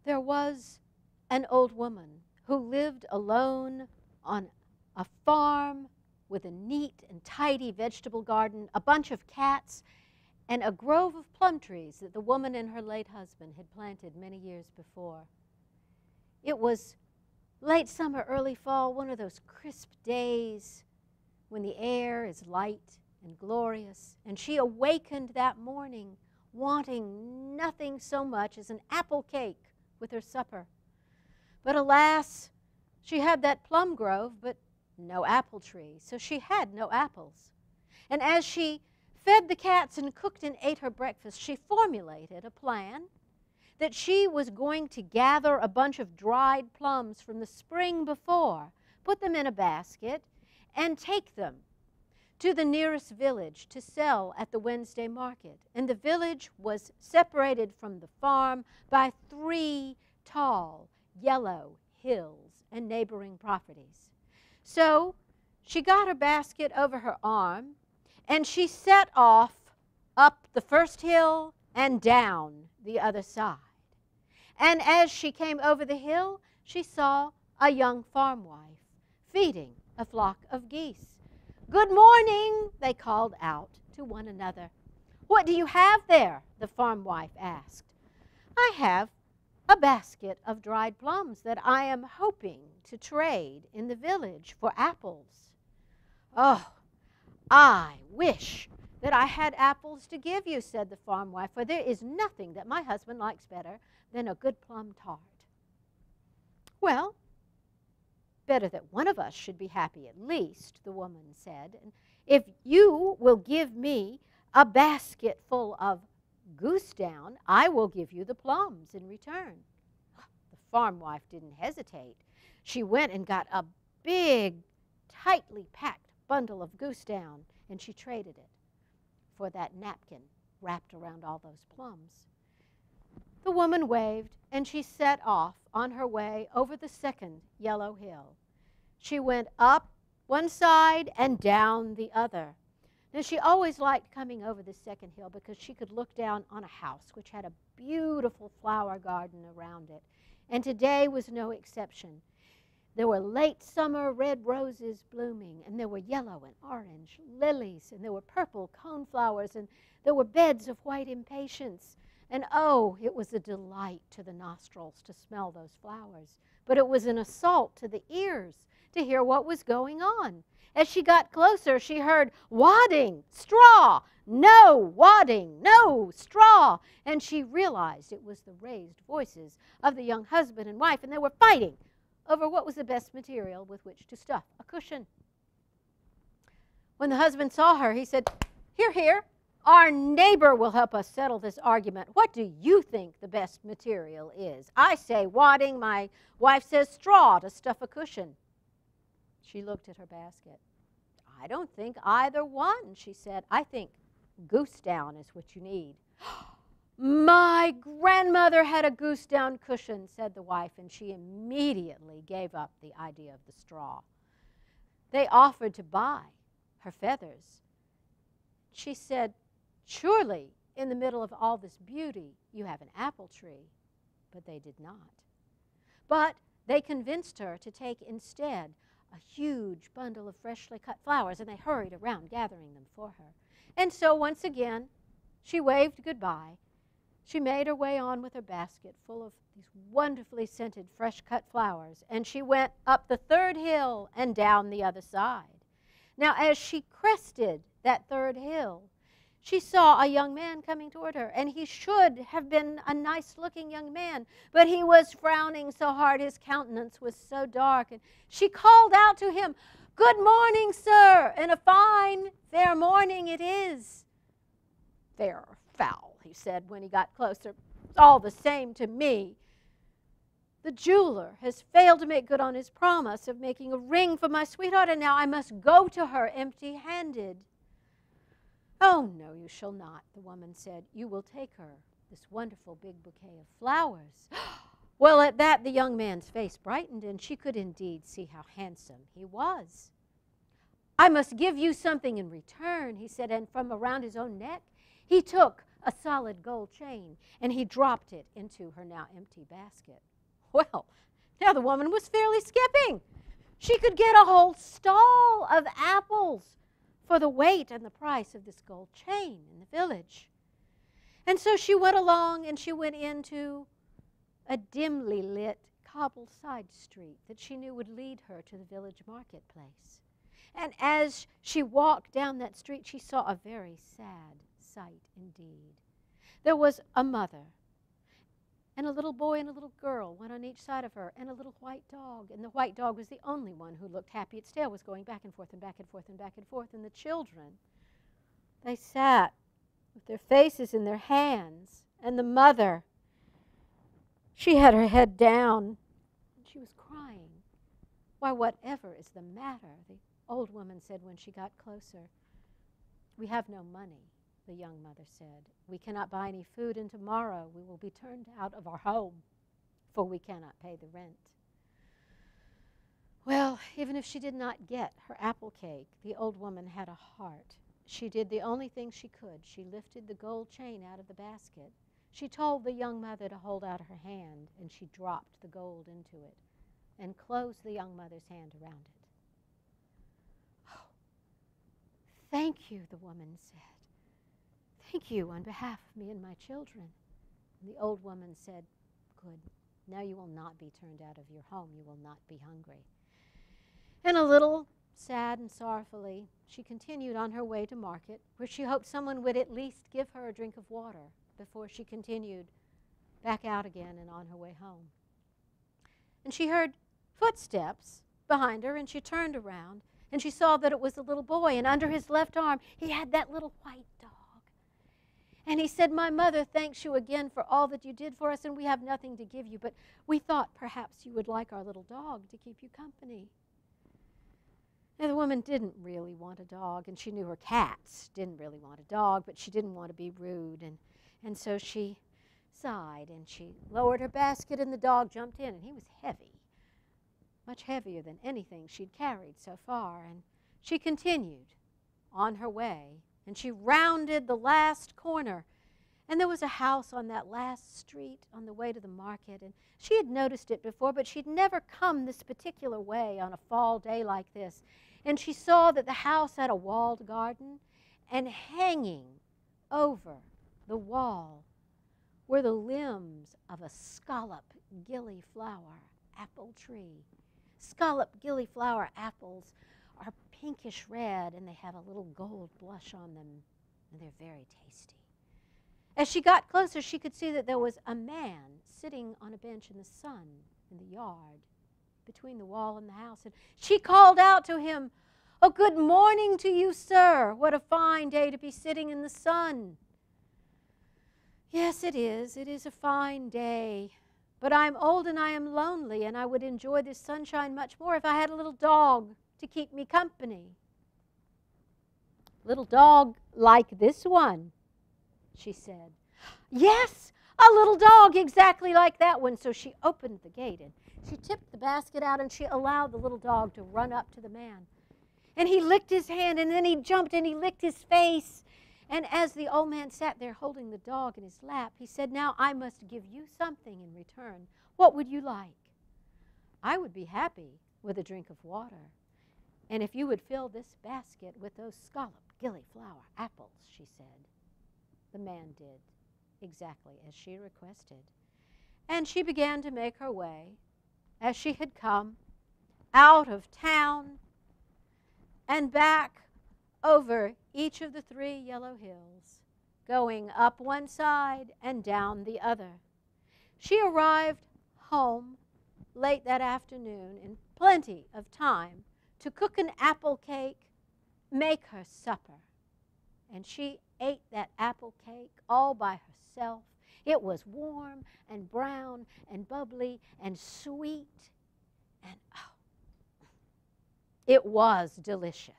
There was an old woman who lived alone on a farm with a neat and tidy vegetable garden, a bunch of cats, and a grove of plum trees that the woman and her late husband had planted many years before. It was late summer, early fall, one of those crisp days when the air is light and glorious, and she awakened that morning wanting nothing so much as an apple cake with her supper. But alas, she had that plum grove, but no apple tree, so she had no apples. And as she fed the cats and cooked and ate her breakfast, she formulated a plan that she was going to gather a bunch of dried plums from the spring before, put them in a basket, and take them to the nearest village to sell at the Wednesday market. And the village was separated from the farm by 3 tall, yellow hills and neighboring properties. So she got her basket over her arm, and she set off up the first hill and down the other side. And as she came over the hill, she saw a young farm wife feeding a flock of geese. "Good morning," they called out to one another. "What do you have there?" the farm wife asked. "I have a basket of dried plums that I am hoping to trade in the village for apples." "Oh, I wish that I had apples to give you," said the farm wife, "for there is nothing that my husband likes better than a good plum tart." "Well, better that one of us should be happy at least," the woman said. "And if you will give me a basket full of goose down, I will give you the plums in return." The farm wife didn't hesitate. She went and got a big, tightly packed bundle of goose down, and she traded it for that napkin wrapped around all those plums. The woman waved, and she set off on her way over the second yellow hill. She went up one side and down the other. Now, she always liked coming over the second hill because she could look down on a house which had a beautiful flower garden around it. And today was no exception. There were late summer red roses blooming, and there were yellow and orange lilies, and there were purple coneflowers, and there were beds of white impatiens. And oh, it was a delight to the nostrils to smell those flowers. But it was an assault to the ears to hear what was going on. As she got closer, she heard wadding, straw, no, wadding, no, straw. And she realized it was the raised voices of the young husband and wife, and they were fighting over what was the best material with which to stuff a cushion. When the husband saw her, he said, "Here, here, our neighbor will help us settle this argument. What do you think the best material is? I say wadding, my wife says straw to stuff a cushion." She looked at her basket. "I don't think either one," she said. "I think goose down is what you need." "My grandmother had a goose down cushion," said the wife, and she immediately gave up the idea of the straw. They offered to buy her feathers. She said, "Surely, in the middle of all this beauty, you have an apple tree." But they did not. But they convinced her to take instead a huge bundle of freshly cut flowers, and they hurried around gathering them for her. And so once again, she waved goodbye. She made her way on with her basket full of these wonderfully scented fresh-cut flowers, and she went up the third hill and down the other side. Now, as she crested that third hill, she saw a young man coming toward her, and he should have been a nice-looking young man, but he was frowning so hard, his countenance was so dark, and she called out to him, "Good morning, sir, and a fine, fair morning it is." "Fair or foul," he said when he got closer, "it's all the same to me. The jeweler has failed to make good on his promise of making a ring for my sweetheart, and now I must go to her empty-handed." "Oh, no, you shall not," the woman said. "You will take her this wonderful big bouquet of flowers." Well, at that, the young man's face brightened, and she could indeed see how handsome he was. "I must give you something in return," he said, and from around his own neck, he took a solid gold chain, and he dropped it into her now empty basket. Well, now the woman was fairly skipping. She could get a whole stall of apples for the weight and the price of this gold chain in the village. And so she went along, and she went into a dimly lit cobbled side street that she knew would lead her to the village marketplace. And as she walked down that street, she saw a very sad sight indeed. There was a mother, and a little boy and a little girl, one on each side of her, and a little white dog. And the white dog was the only one who looked happy. Its tail was going back and forth and back and forth and back and forth. And the children, they sat with their faces in their hands. And the mother, she had her head down, and she was crying. Why, whatever is the matter? The old woman said when she got closer. We have no money, the young mother said. We cannot buy any food, and tomorrow we will be turned out of our home, for we cannot pay the rent. Well, even if she did not get her apple cake, the old woman had a heart. She did the only thing she could. She lifted the gold chain out of the basket. She told the young mother to hold out her hand, and she dropped the gold into it and closed the young mother's hand around it. Oh, thank you, the woman said. Thank you on behalf of me and my children. And the old woman said, good, now you will not be turned out of your home. You will not be hungry. And a little sad and sorrowfully, she continued on her way to market, where she hoped someone would at least give her a drink of water before she continued back out again and on her way home. And she heard footsteps behind her, and she turned around, and she saw that it was a little boy, and under his left arm he had that little white dog. And he said, my mother thanks you again for all that you did for us, and we have nothing to give you, but we thought perhaps you would like our little dog to keep you company. Now, the woman didn't really want a dog, and she knew her cats didn't really want a dog, but she didn't want to be rude, and so she sighed, and she lowered her basket, and the dog jumped in, and he was heavy, much heavier than anything she'd carried so far, and she continued on her way. And she rounded the last corner, and there was a house on that last street on the way to the market, and she had noticed it before, but she'd never come this particular way on a fall day like this. And she saw that the house had a walled garden, and hanging over the wall were the limbs of a scallop gilliflower apple tree. Scallop gilliflower apples are pinkish red, and they have a little gold blush on them, and they're very tasty. As she got closer, she could see that there was a man sitting on a bench in the sun in the yard between the wall and the house, and she called out to him, oh, good morning to you, sir. What a fine day to be sitting in the sun. Yes, it is. It is a fine day. But I'm old and I am lonely, and I would enjoy this sunshine much more if I had a little dog to keep me company. Little dog like this one, she said. Yes, a little dog exactly like that one. So she opened the gate, and she tipped the basket out, and she allowed the little dog to run up to the man. And he licked his hand, and then he jumped, and he licked his face. And as the old man sat there holding the dog in his lap, he said, now I must give you something in return. What would you like? I would be happy with a drink of water. And if you would fill this basket with those scallop gilliflower apples, she said. The man did exactly as she requested. And she began to make her way, as she had come, out of town and back over each of the 3 yellow hills, going up one side and down the other. She arrived home late that afternoon in plenty of time to cook an apple cake, make her supper. And she ate that apple cake all by herself. It was warm and brown and bubbly and sweet, and oh, it was delicious.